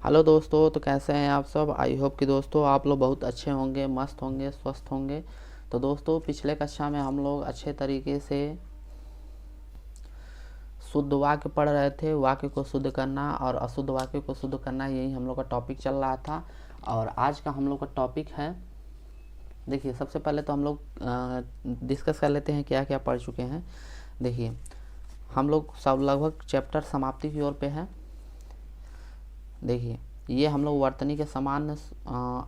Hello दोस्तों, तो कैसे हैं आप सब। आई होप कि दोस्तों आप लोग बहुत अच्छे होंगे, मस्त होंगे, स्वस्थ होंगे। तो दोस्तों पिछले कक्षा में हम लोग अच्छे तरीके से शुद्ध वाक्य पढ़ रहे थे। वाक्य को शुद्ध करना और अशुद्ध वाक्य को शुद्ध करना, यही हम लोग का टॉपिक चल रहा था। और आज का हम लोग का टॉपिक है, देखिए सबसे पहले तो हम लोग डिस्कस कर लेते हैं क्या क्या पढ़ चुके हैं। देखिए हम लोग सब लगभग चैप्टर समाप्ति की ओर पे हैं। देखिए ये हम लोग वर्तनी के सामान्य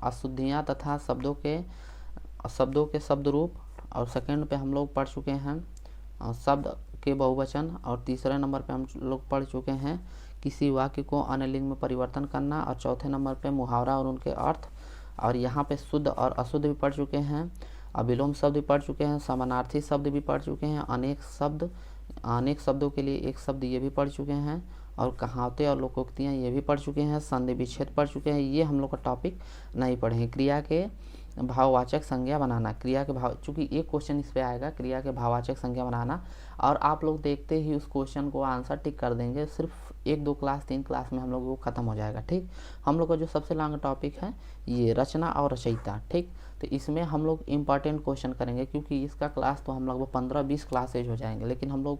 अशुद्धियाँ तथा शब्दों के शब्द रूप, और सेकंड पे हम लोग पढ़ चुके हैं शब्द के बहुवचन, और तीसरे नंबर पे हम लोग पढ़ चुके हैं किसी वाक्य को अन्य लिंग में परिवर्तन करना, और चौथे नंबर पे मुहावरा और उनके अर्थ। और यहाँ पे शुद्ध और अशुद्ध भी पढ़ चुके हैं, अविलोम शब्द भी पढ़ चुके हैं, समानार्थी शब्द भी पढ़ चुके हैं, अनेक शब्दों के लिए एक शब्द ये भी पढ़ चुके हैं, और कहावतें और लोकोक्तियाँ ये भी पढ़ चुके हैं, संधि विच्छेद पढ़ चुके हैं। ये हम लोग का टॉपिक नहीं पढ़े हैं। क्रिया के भाववाचक संज्ञा बनाना, क्रिया के भाव, चूँकि एक क्वेश्चन इस पे आएगा, क्रिया के भाववाचक संज्ञा बनाना, और आप लोग देखते ही उस क्वेश्चन को आंसर टिक कर देंगे। सिर्फ 1-2 क्लास 3 क्लास में हम लोग वो ख़त्म हो जाएगा। ठीक, हम लोग का जो सबसे लॉन्ग टॉपिक है ये रचना और रचयिता। ठीक, तो इसमें हम लोग इम्पॉर्टेंट क्वेश्चन करेंगे, क्योंकि इसका क्लास तो हम लोग 15-20 क्लासेज हो जाएंगे, लेकिन हम लोग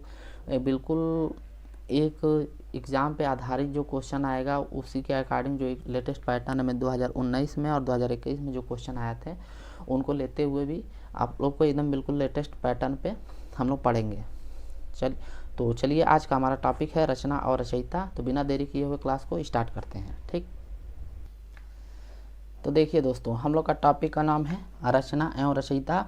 बिल्कुल एक एग्ज़ाम पे आधारित जो क्वेश्चन आएगा उसी के अकॉर्डिंग, जो एक लेटेस्ट पैटर्न में 2019 में और 2021 में जो क्वेश्चन आए थे उनको लेते हुए भी आप लोग को एकदम बिल्कुल लेटेस्ट पैटर्न पे हम लोग पढ़ेंगे। चलिए आज का हमारा टॉपिक है रचना और रचयिता। तो बिना देरी किए हुए क्लास को स्टार्ट करते हैं। ठीक, तो देखिए दोस्तों हम लोग का टॉपिक का नाम है रचना एवं रचयिता।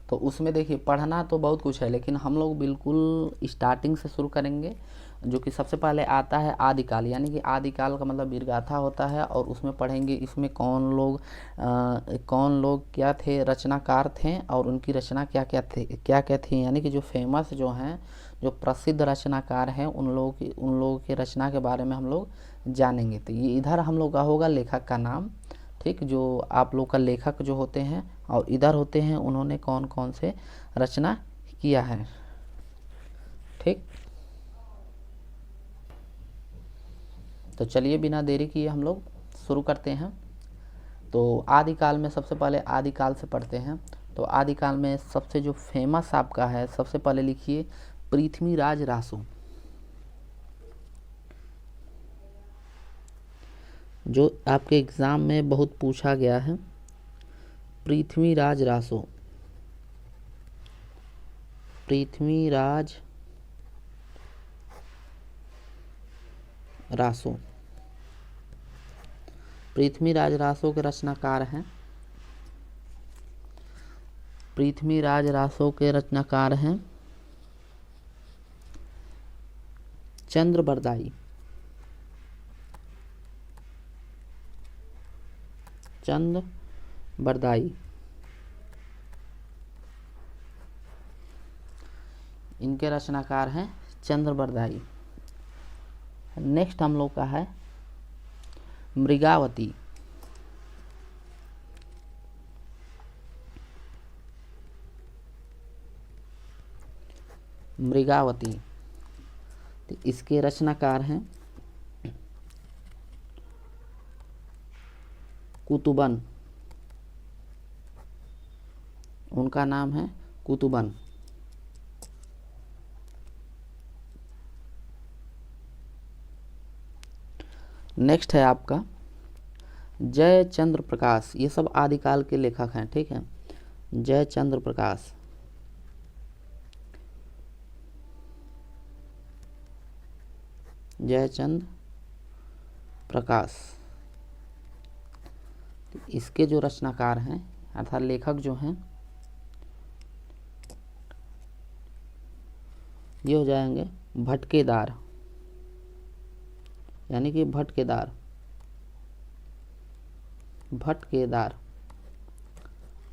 तो उसमें देखिए पढ़ना तो बहुत कुछ है, लेकिन हम लोग बिल्कुल स्टार्टिंग से शुरू करेंगे। जो कि सबसे पहले आता है आदिकाल, यानी कि आदिकाल का मतलब वीरगाथा होता है, और उसमें पढ़ेंगे इसमें कौन लोग क्या थे, रचनाकार थे, और उनकी रचना क्या क्या थी। यानी कि जो फेमस जो हैं, जो प्रसिद्ध रचनाकार हैं, उन लोगों की रचना के बारे में हम लोग जानेंगे। तो ये इधर हम लोग का होगा लेखक का नाम। ठीक, जो आप लोग का लेखक जो होते हैं, और इधर होते हैं उन्होंने कौन कौन से रचना किया है। ठीक, तो चलिए बिना देरी किए हम लोग शुरू करते हैं। तो आदिकाल में सबसे पहले आदिकाल से पढ़ते हैं। तो आदिकाल में सबसे जो फेमस आपका है, सबसे पहले लिखिए पृथ्वीराज रासो। जो आपके एग्ज़ाम में बहुत पूछा गया है, पृथ्वीराज रासो। पृथ्वीराज रासो, पृथ्वीराज रासो के रचनाकार हैं। पृथ्वीराज रासो के रचनाकार हैं चंद्रबरदाई। चंद्रबरदाई इनके रचनाकार हैं चंद्रबरदाई। नेक्स्ट हम लोग का है मृगावती। मृगावती, तो इसके रचनाकार हैं कुतुबन। उनका नाम है कुतुबन। नेक्स्ट है आपका जयचंद्र प्रकाश। ये सब आदिकाल के लेखक हैं। ठीक है, जयचंद्र प्रकाश। जयचंद्र प्रकाश, इसके जो रचनाकार हैं अर्थात लेखक जो हैं, ये हो जाएंगे भटकेदार, यानी कि भटकेदार।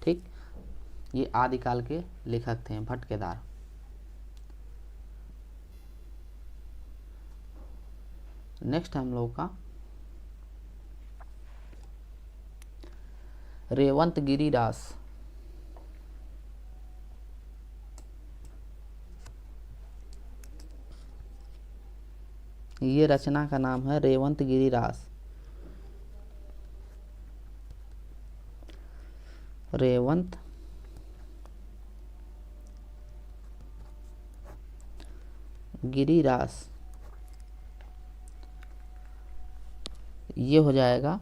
ठीक, ये आदिकाल के लेखक थे भटकेदार। नेक्स्ट हम लोग का रेवंत गिरिदास। ये रचना का नाम है रेवंत गिरिदास। रेवंत गिरिराज, ये हो जाएगा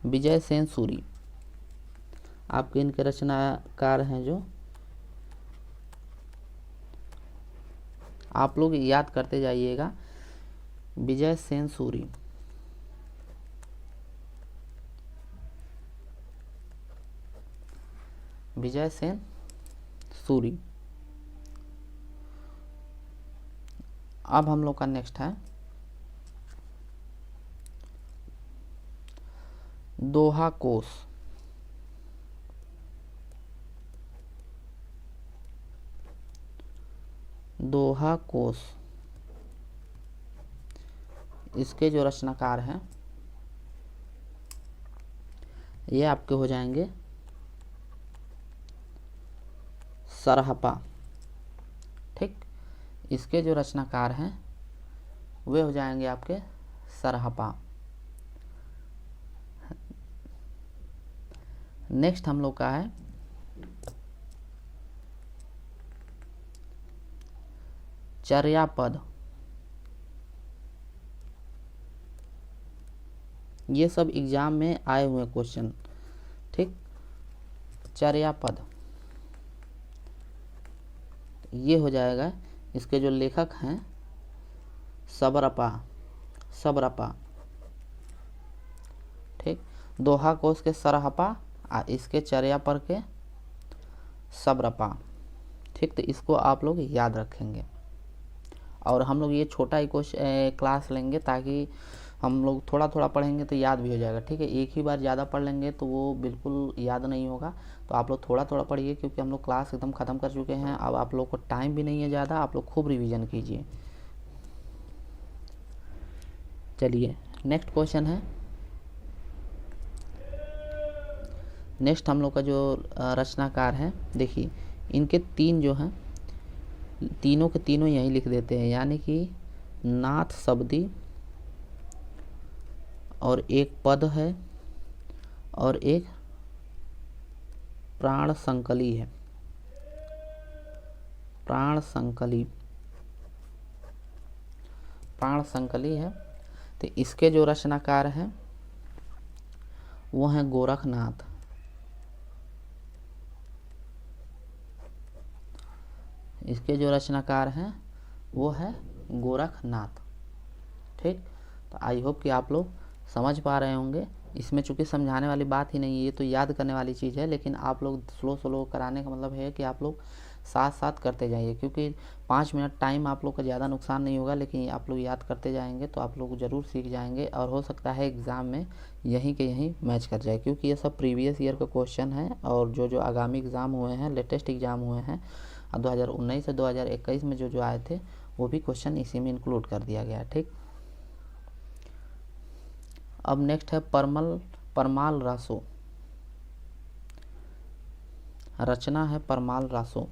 विजय सेन सूरी। आपके इनके रचनाकार हैं जो आप लोग याद करते जाइएगा, विजय सेन सूरी। विजय सेन सूरी। अब हम लोग का नेक्स्ट है दोहा कोश। दोहा कोश, इसके जो रचनाकार हैं ये आपके हो जाएंगे सरहपा। ठीक, इसके जो रचनाकार हैं वे हो जाएंगे आपके सरहपा। नेक्स्ट हम लोग का है चर्यापद। ये सब एग्जाम में आए हुए क्वेश्चन। ठीक, चर्यापद ये हो जाएगा, इसके जो लेखक हैं सबरपा। सबरपा। ठीक, दोहा कोश के सरहपा, इसके चर्यापद के सबरपा। ठीक, तो इसको आप लोग याद रखेंगे और हम लोग ये छोटा ही क्लास लेंगे ताकि हम लोग थोड़ा थोड़ा पढ़ेंगे तो याद भी हो जाएगा। ठीक है, एक ही बार ज़्यादा पढ़ लेंगे तो वो बिल्कुल याद नहीं होगा। तो आप लोग थोड़ा थोड़ा पढ़िए क्योंकि हम लोग क्लास एकदम ख़त्म कर चुके हैं। अब आप लोग को टाइम भी नहीं है ज़्यादा, आप लोग खूब रिवीजन कीजिए। चलिए नेक्स्ट क्वेश्चन है। नेक्स्ट हम लोग का जो रचनाकार है, देखिए इनके तीन जो हैं, तीनों के तीनों यहीं लिख देते हैं, यानी कि नाथ शब्दी और एक पद है और एक प्राण संकली है। प्राण संकली, प्राण संकली है। तो इसके जो रचनाकार हैं वो हैं गोरखनाथ। इसके जो रचनाकार हैं वो है गोरखनाथ। ठीक, तो आई होप कि आप लोग समझ पा रहे होंगे। इसमें चूंकि समझाने वाली बात ही नहीं है, ये तो याद करने वाली चीज़ है, लेकिन आप लोग स्लो स्लो कराने का मतलब है कि आप लोग साथ साथ करते जाइए, क्योंकि 5 मिनट टाइम आप लोग का ज़्यादा नुकसान नहीं होगा, लेकिन आप लोग याद करते जाएंगे तो आप लोग ज़रूर सीख जाएंगे और हो सकता है एग्ज़ाम में यहीं के यहीं मैच कर जाए, क्योंकि ये सब प्रीवियस ईयर का क्वेश्चन है और जो आगामी एग्ज़ाम हुए हैं, लेटेस्ट एग्ज़ाम हुए हैं 2019 से 2021 में जो आए थे वो भी क्वेश्चन इसी में इंक्लूड कर दिया गया। ठीक, अब नेक्स्ट है परमाल रासो। रचना है परमाल रासो।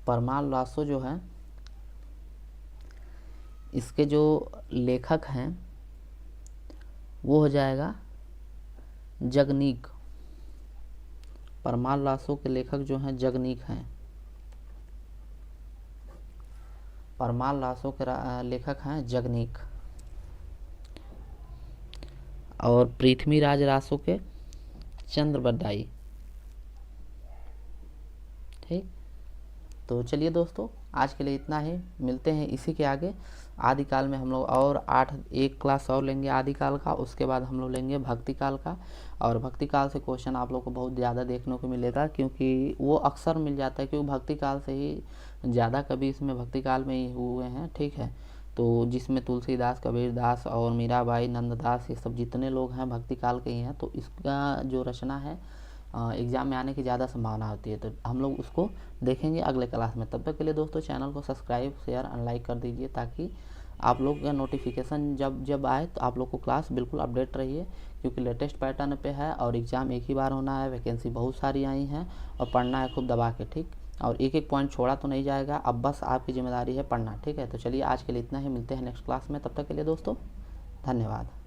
परमाल रासो जो है, इसके जो लेखक हैं वो हो जाएगा जगनीक। परमाल रासो के लेखक जो हैं जगनीक हैं। परमाल रासो के लेखक हैं जगनीक और पृथ्वीराज रासो के चंद्रबरदाई। ठीक, तो चलिए दोस्तों आज के लिए इतना ही, मिलते हैं इसी के आगे। आदिकाल में हम लोग और एक क्लास और लेंगे आदिकाल का, उसके बाद हम लोग लेंगे भक्ति काल का। और भक्ति काल से क्वेश्चन आप लोग को बहुत ज़्यादा देखने को मिलेगा, क्योंकि वो अक्सर मिल जाता है, क्योंकि भक्ति काल से ही ज़्यादा कवि इसमें भक्ति काल में ही हुए हैं। ठीक है, तो जिसमें तुलसीदास, कबीरदास और मीराबाई, नंददास, ये सब जितने लोग हैं भक्ति काल के ही हैं। तो इसका जो रचना है एग्ज़ाम में आने की ज़्यादा संभावना होती है, तो हम लोग उसको देखेंगे अगले क्लास में। तब तक के लिए दोस्तों चैनल को सब्सक्राइब, शेयर और लाइक कर दीजिए, ताकि आप लोग का नोटिफिकेशन जब आए तो आप लोग को क्लास बिल्कुल अपडेट रहिए, क्योंकि लेटेस्ट पैटर्न पे है और एग्ज़ाम एक ही बार होना है, वैकेंसी बहुत सारी आई हैं और पढ़ना है खूब दबा के। ठीक। और एक एक पॉइंट छोड़ा तो नहीं जाएगा। अब बस आपकी जिम्मेदारी है पढ़ना, ठीक है। तो चलिए आज के लिए इतना ही, मिलते हैं नेक्स्ट क्लास में। तब तक के लिए दोस्तों धन्यवाद।